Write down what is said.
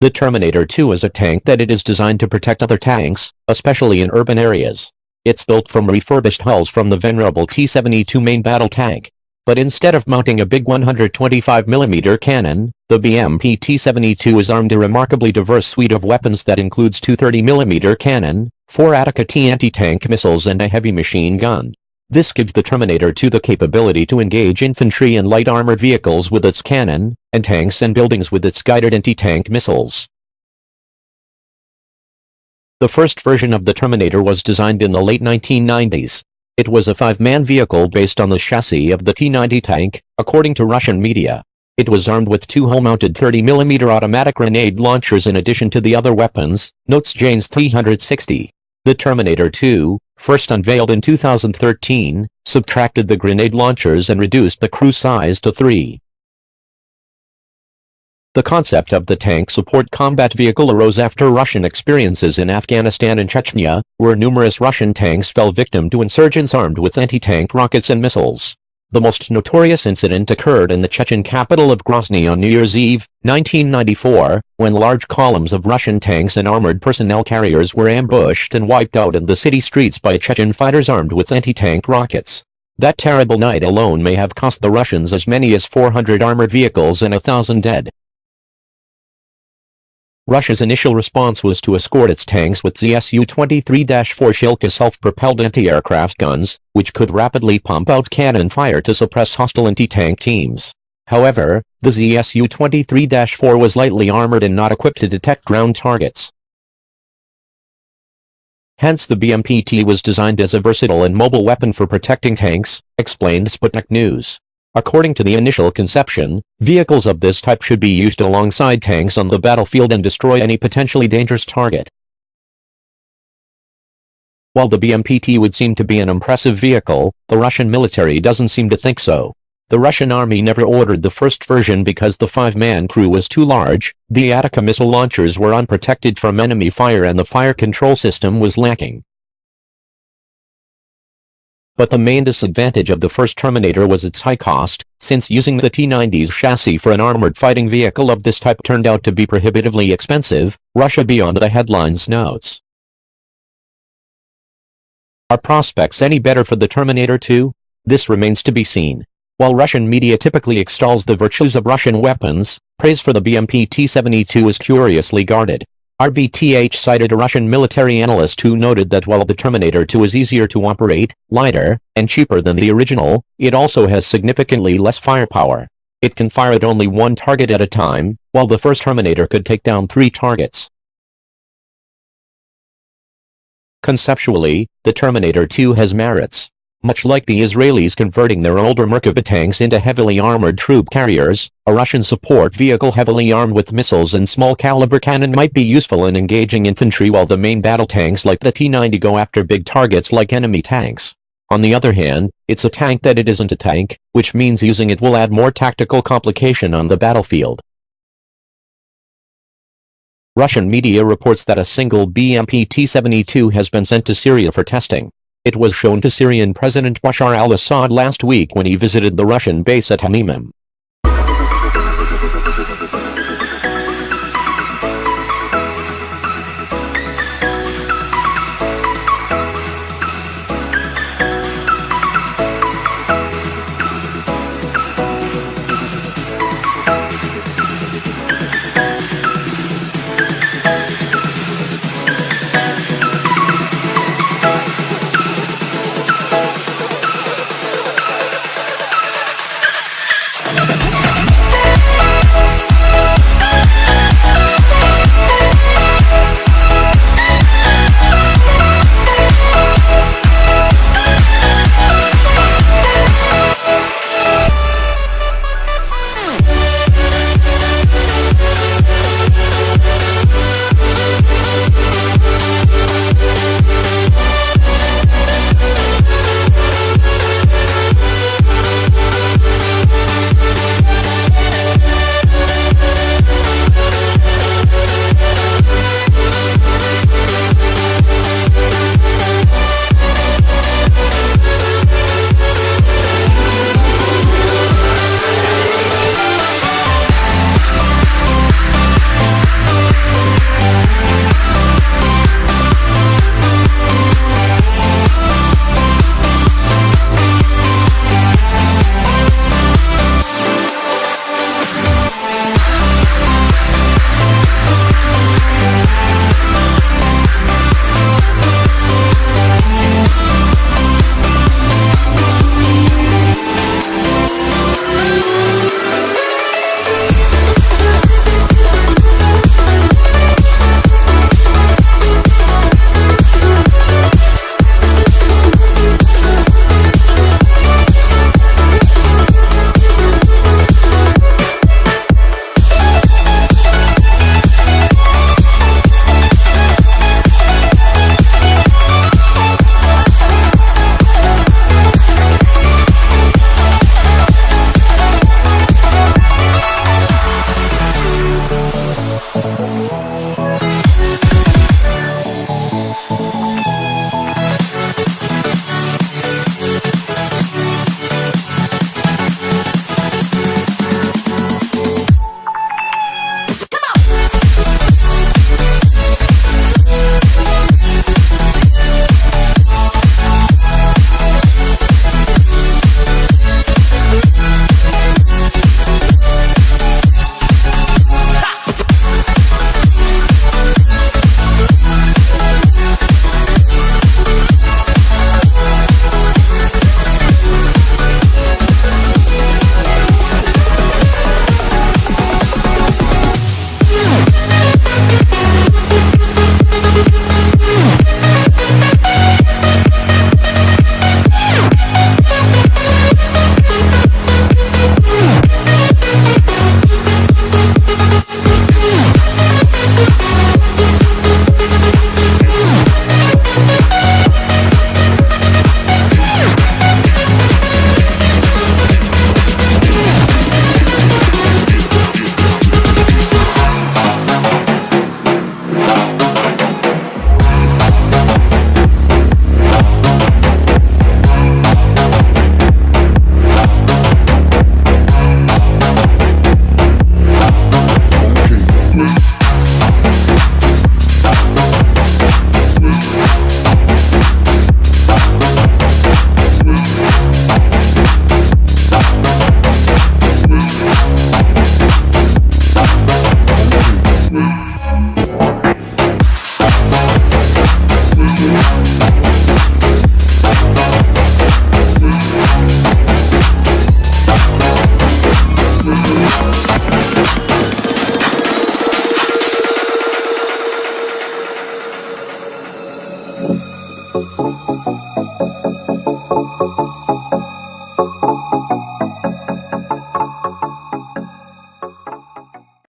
The Terminator 2 is a tank that it is designed to protect other tanks, especially in urban areas. It's built from refurbished hulls from the venerable T-72 main battle tank. But instead of mounting a big 125mm cannon, the BMP T-72 is armed a remarkably diverse suite of weapons that includes 230mm cannon, 4 Attica-T anti-tank missiles and a heavy machine gun. This gives the Terminator 2 the capability to engage infantry and light armored vehicles with its cannon, and tanks and buildings with its guided anti-tank missiles. The first version of the Terminator was designed in the late 1990s. It was a 5-man vehicle based on the chassis of the T-90 tank, according to Russian media. It was armed with 2 hull-mounted 30mm automatic grenade launchers in addition to the other weapons, notes Janes 360. The Terminator 2, first unveiled in 2013, subtracted the grenade launchers and reduced the crew size to 3. The concept of the tank support combat vehicle arose after Russian experiences in Afghanistan and Chechnya, where numerous Russian tanks fell victim to insurgents armed with anti-tank rockets and missiles. The most notorious incident occurred in the Chechen capital of Grozny on New Year's Eve, 1994, when large columns of Russian tanks and armored personnel carriers were ambushed and wiped out in the city streets by Chechen fighters armed with anti-tank rockets. That terrible night alone may have cost the Russians as many as 400 armored vehicles and 1,000 dead. Russia's initial response was to escort its tanks with ZSU-23-4 Shilka self-propelled anti-aircraft guns, which could rapidly pump out cannon fire to suppress hostile anti-tank teams. However, the ZSU-23-4 was lightly armored and not equipped to detect ground targets. Hence the BMP-T was designed as a versatile and mobile weapon for protecting tanks, explained Sputnik News. According to the initial conception, vehicles of this type should be used alongside tanks on the battlefield and destroy any potentially dangerous target. While the BMP-T would seem to be an impressive vehicle, the Russian military doesn't seem to think so. The Russian army never ordered the first version because the 5-man crew was too large, the Attica missile launchers were unprotected from enemy fire and the fire control system was lacking. But the main disadvantage of the first Terminator was its high cost, since using the T-90's chassis for an armored fighting vehicle of this type turned out to be prohibitively expensive, Russia Beyond the Headlines notes. Are prospects any better for the Terminator 2? This remains to be seen. While Russian media typically extols the virtues of Russian weapons, praise for the BMP T-72 is curiously guarded. RBTH cited a Russian military analyst who noted that while the Terminator 2 is easier to operate, lighter, and cheaper than the original, it also has significantly less firepower. It can fire at only 1 target at a time, while the first Terminator could take down 3 targets. Conceptually, the Terminator 2 has merits. Much like the Israelis converting their older Merkava tanks into heavily armored troop carriers, a Russian support vehicle heavily armed with missiles and small-caliber cannon might be useful in engaging infantry while the main battle tanks like the T-90 go after big targets like enemy tanks. On the other hand, it's a tank that it isn't a tank, which means using it will add more tactical complication on the battlefield. Russian media reports that a single BMP T-72 has been sent to Syria for testing. It was shown to Syrian President Bashar al-Assad last week when he visited the Russian base at Hamimim.